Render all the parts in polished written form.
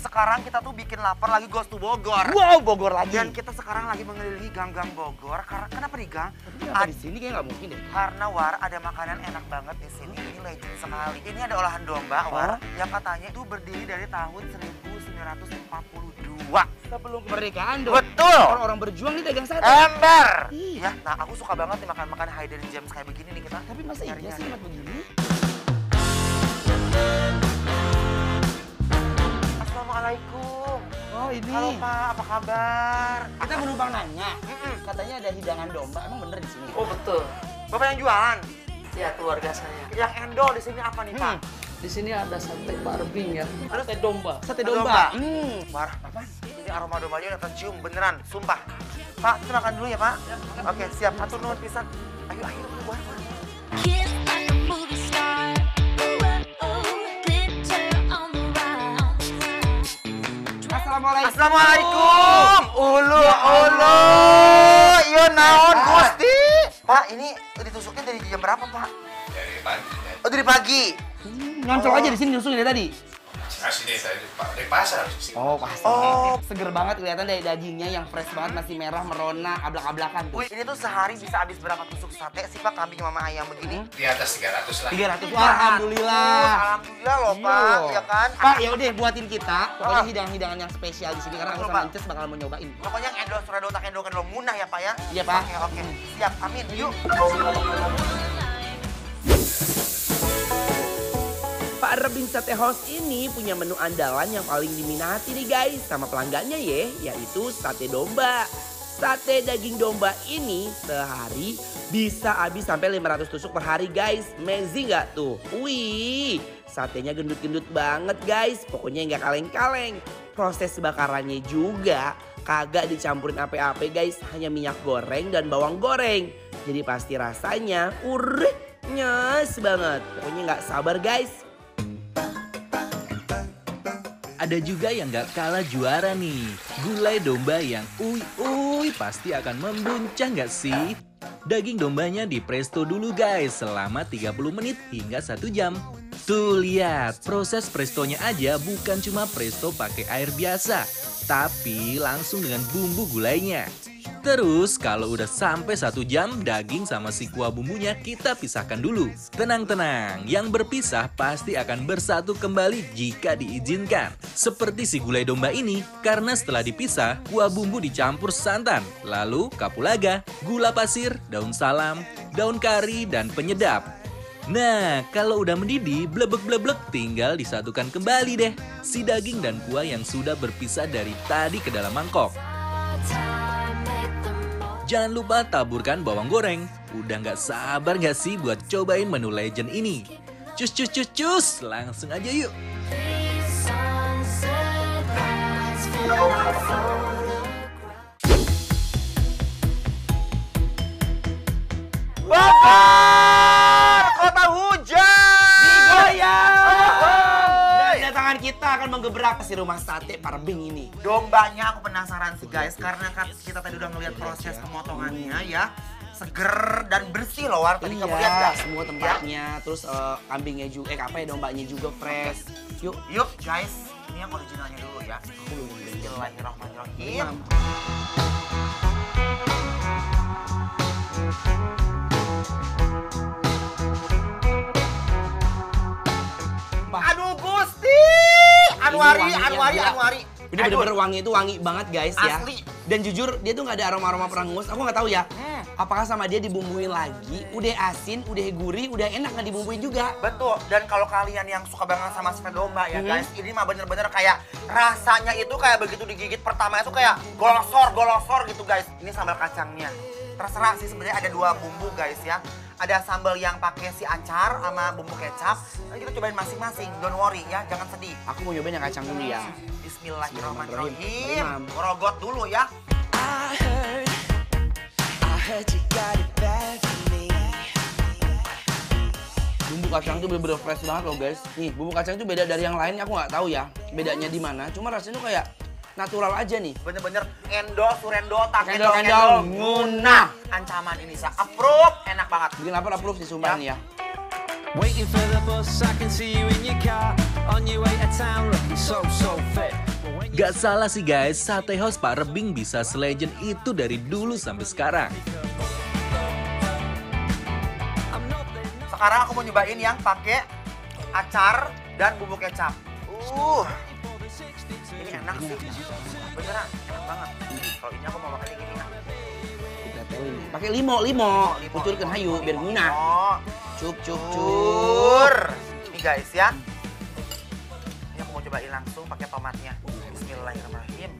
sekarang kita tuh bikin lapar lagi goes to Bogor. Wow, Bogor lagi. Dan kita sekarang lagi mengelilingi gang-gang Bogor. Karena kenapa nih, Gang? Di sini kayak nggak mungkin deh. Karena War ada makanan enak banget di sini. Ini legend sekali. Ini ada olahan domba, War, yang katanya itu berdiri dari tahun 1942. Sebelum kemerdekaan dong. Betul. Orang-orang berjuang nih dagang sate. Ember. Ih. Ya, nah aku suka banget nih makan hidden gems kayak begini nih kita. Tapi masa iya sih tempat begini? Assalamualaikum. Oh ini. Halo Pak, apa kabar? Kita menumpang nanya. Katanya ada hidangan domba. Emang bener di sini? Oh betul. Bapak yang jualan? Ya keluarga saya. Yang endol di sini apa nih Pak? Di sini ada sate barbing ya. Sate domba. Sate domba. War, apa? Ini aroma dombanya udah tercium beneran, sumpah. Pak, kita makan dulu ya Pak? Oke, siap. Atur nuhun pisan. Ayo, War. Kiss like a movie star. Ooh, ooh, glitter on the round. Assalamualaikum. Assalamualaikum. Ulu. Iya naon Gusti. Pak, ini ditusuknya dari jam berapa Pak? Dari pagi. Oh, dari pagi. Nyoncol aja di sini nyusul dari tadi. Masih dari pasar. Oh pasti. Oh. Seger banget kelihatan dari dagingnya yang fresh banget, masih merah merona, ablak-ablakan tuh. Wih, ini tuh sehari bisa habis berapa tusuk sate sih Pak, kambing mama ayam begini? Di atas 300 lah. 300. Alhamdulillah. Alhamdulillah loh Pak, ya kan? Pak, ya udah buatin kita. Pokoknya hidangan-hidangan yang spesial di sini karena aku Betul, sama Pak. Inces bakal mau nyobain. Pokoknya yang endol surado tak endol kendol munah ya Pak ya? Iya, Pak. Oke. Siap, amin. Yuk. Pak Rebin Sate House ini punya menu andalan yang paling diminati nih guys sama pelanggannya ya, yaitu sate domba. Sate daging domba ini sehari bisa habis sampai 500 tusuk per hari guys. Amazing nggak tuh? Wih, satenya gendut-gendut banget guys. Pokoknya nggak kaleng-kaleng. Proses bakarannya juga kagak dicampurin ape-ape guys. Hanya minyak goreng dan bawang goreng. Jadi pasti rasanya nyes banget. Pokoknya nggak sabar guys. Ada juga yang gak kalah juara nih, gulai domba yang pasti akan membuncah gak sih? Daging dombanya di presto dulu guys, selama 30 menit hingga 1 jam. Tuh lihat, proses prestonya aja bukan cuma presto pakai air biasa, tapi langsung dengan bumbu gulainya. Terus kalau udah sampai 1 jam, daging sama si kuah bumbunya kita pisahkan dulu. Tenang-tenang, yang berpisah pasti akan bersatu kembali jika diizinkan. Seperti si gulai domba ini, karena setelah dipisah, kuah bumbu dicampur santan. Lalu kapulaga, gula pasir, daun salam, daun kari, dan penyedap. Nah, kalau udah mendidih, blebek-blebek tinggal disatukan kembali deh. Si daging dan kuah yang sudah berpisah dari tadi ke dalam mangkok. Jangan lupa taburkan bawang goreng. Udah nggak sabar nggak sih buat cobain menu legend ini? Cus, langsung aja yuk. Bogor, kota hujan. Digoyang. Dan kedatangan kita akan menggebrak si rumah sate Parbing ini. Dombanya aku penasaran sih guys, karena kan kita tadi udah ngeliat proses pemotongannya ya. Seger dan bersih loh War, tadi kamu lihat Iya, gak? semua tempatnya, terus kambingnya juga, dombanya juga fresh. Yuk guys, ini yang originalnya dulu ya. Bismillahirrahmanirrahim. Aduh Gusti, Anwari. Ini bener-bener wangi itu wangi banget guys ya. Asli. Dan jujur dia tuh nggak ada aroma-aroma perangus. Aku nggak tahu ya. Apakah sama dia dibumbuin lagi, udah asin, udah gurih, udah enak nggak dibumbuin juga. Betul, dan kalau kalian yang suka banget sama sate domba ya guys, ini mah bener-bener kayak rasanya itu kayak begitu digigit pertama itu kayak golosor gitu guys. Ini sambal kacangnya. Terserah sih sebenarnya ada 2 bumbu guys ya. Ada sambal yang pakai si acar sama bumbu kecap. Nanti kita cobain masing-masing, don't worry ya, jangan sedih. Aku mau nyobain yang kacang dulu ya. Bismillahirrahmanirrahim. Rogot dulu ya. Bumbu kacang tuh bener-bener fresh banget loh guys. Nih, bumbu kacang tuh beda dari yang lain, aku nggak tahu ya bedanya di mana. Cuma rasanya tuh kayak natural aja nih. Bener-bener surendo, tak Endol, ngunah. Ancaman ini saya approve, enak banget. Bikin lapar approve sih sumpah nih ya. Waiting for the bus, I can see you in your car on your way to town looking so fit. Gak salah sih guys, sate house Pak Rebing bisa selegend itu dari dulu sampai sekarang. Sekarang aku mau nyobain yang pakai acar dan bumbu kecap. Ini enak sih. Beneran enak banget. Kalau ini aku mau makan gini ya. Ditetelin. Pakai limo. Kucurkan hayu biar guna. Oh, Cuk. Ini guys ya. Ini aku mau cobain langsung pakai tomatnya. Bismillahirrahmanirrahim.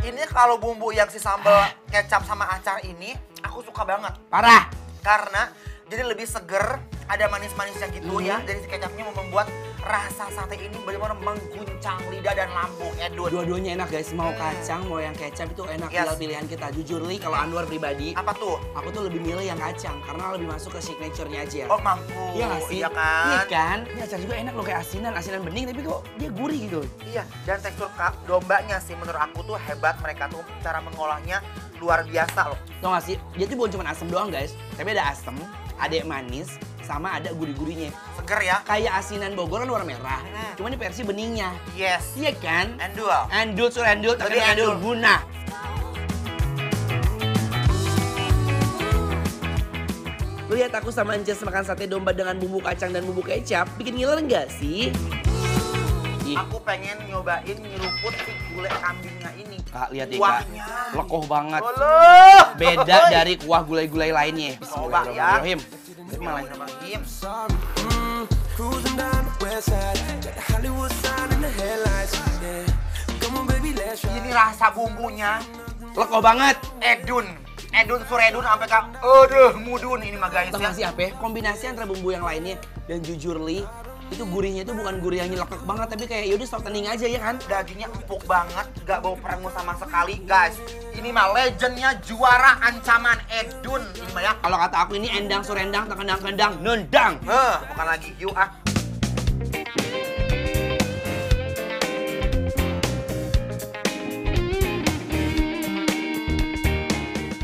Ini kalau bumbu yang si sambal kecap sama acar ini, aku suka banget. Parah. Karena jadi lebih seger, ada manis-manisnya gitu ya. Dari si kecapnya membuat rasa sate ini benar-benar mengguncang lidah dan lambung Edun. Dua-duanya enak guys, mau kacang mau yang kecap itu enak. Yes. Tinggal pilihan kita. Jujur Li, kalau Anwar pribadi, Apa tuh? aku tuh lebih milih yang kacang karena lebih masuk ke signature-nya aja. Oh mampu. Iya nggak sih? Iya kan? Iya kan? Ini acar juga enak loh kayak asinan bening tapi kok dia gurih gitu. Iya, dan tekstur dombanya sih menurut aku tuh hebat. Mereka tuh cara mengolahnya luar biasa loh. Tau gak sih? Dia tuh bukan cuma asam doang guys, tapi ada asam, ada yang manis, sama ada gurih-gurihnya. Seger ya? Kayak asinan Bogor kan warna merah, cuma ini versi beningnya. Yes. Iya kan? Endul. Endul, tapi Lebih endul endul. guna. Lihat aku sama Anjas makan sate domba dengan bumbu kacang dan bumbu kecap, bikin ngiler nggak sih? Ih, Aku pengen nyobain nyeruput si gulai kambingnya ini. Kak, lihat deh Kak, Kuahnya. lekoh banget. Halo. Beda dari kuah gulai-gulai lainnya. Coba ya. Bismillahirrahmanirrahim. Bismillahirrahmanirrahim. Cruising down the west side, got the Hollywood sign in the headlights. Yeah, come on baby, let's ride. Ini rasa bumbunya Lekoh banget. Edun suredun sampai Kak. Aduh, mudun ini mah guys Tau ya. gak sih apa ya? Kombinasi antara bumbu yang lainnya dan jujur Li, itu gurihnya itu bukan gurih yang nyelekek banget tapi kayak yaudah stop tanding aja ya kan? Dagingnya empuk banget, gak bau perengus sama sekali guys. Ini mah legendnya juara ancaman Edun ini mah ya. Kalau kata aku ini endang surendang tekendang-kendang nendang. Bukan lagi yuk ah.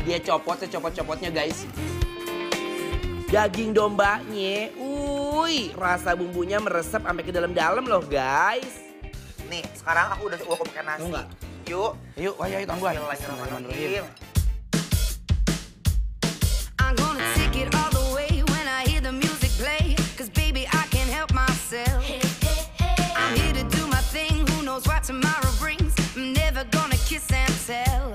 Dia copot secopot-copotnya guys. Daging dombanya, rasa bumbunya meresap sampai ke dalam-dalam loh guys. Nih, sekarang aku udah pakai nasi. Mau nggak? Yuk. Yuk, ayo tangguh. Bismillahirrahmanirrahim. I'm gonna take it all the way when I hear the music play. 'Cause baby, I can't help myself. I'm here to do my thing. Who knows what tomorrow brings? I'm never gonna kiss and tell.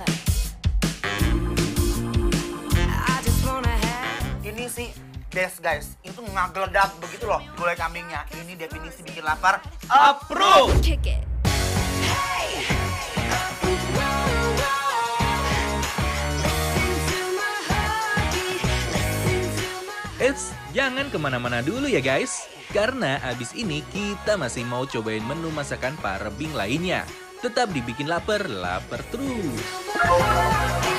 I just wanna have. Ini sih best guys. Itu ngageledak begitu loh gulai kambingnya. Ini definisi bikin lapar. Approve. Kick it. Hey! Listen to my heartbeat. Listen to my Eits, jangan kemana-mana dulu ya guys. Karena abis ini kita masih mau cobain menu masakan Pak Rebing lainnya. Tetap dibikin lapar terus. heart.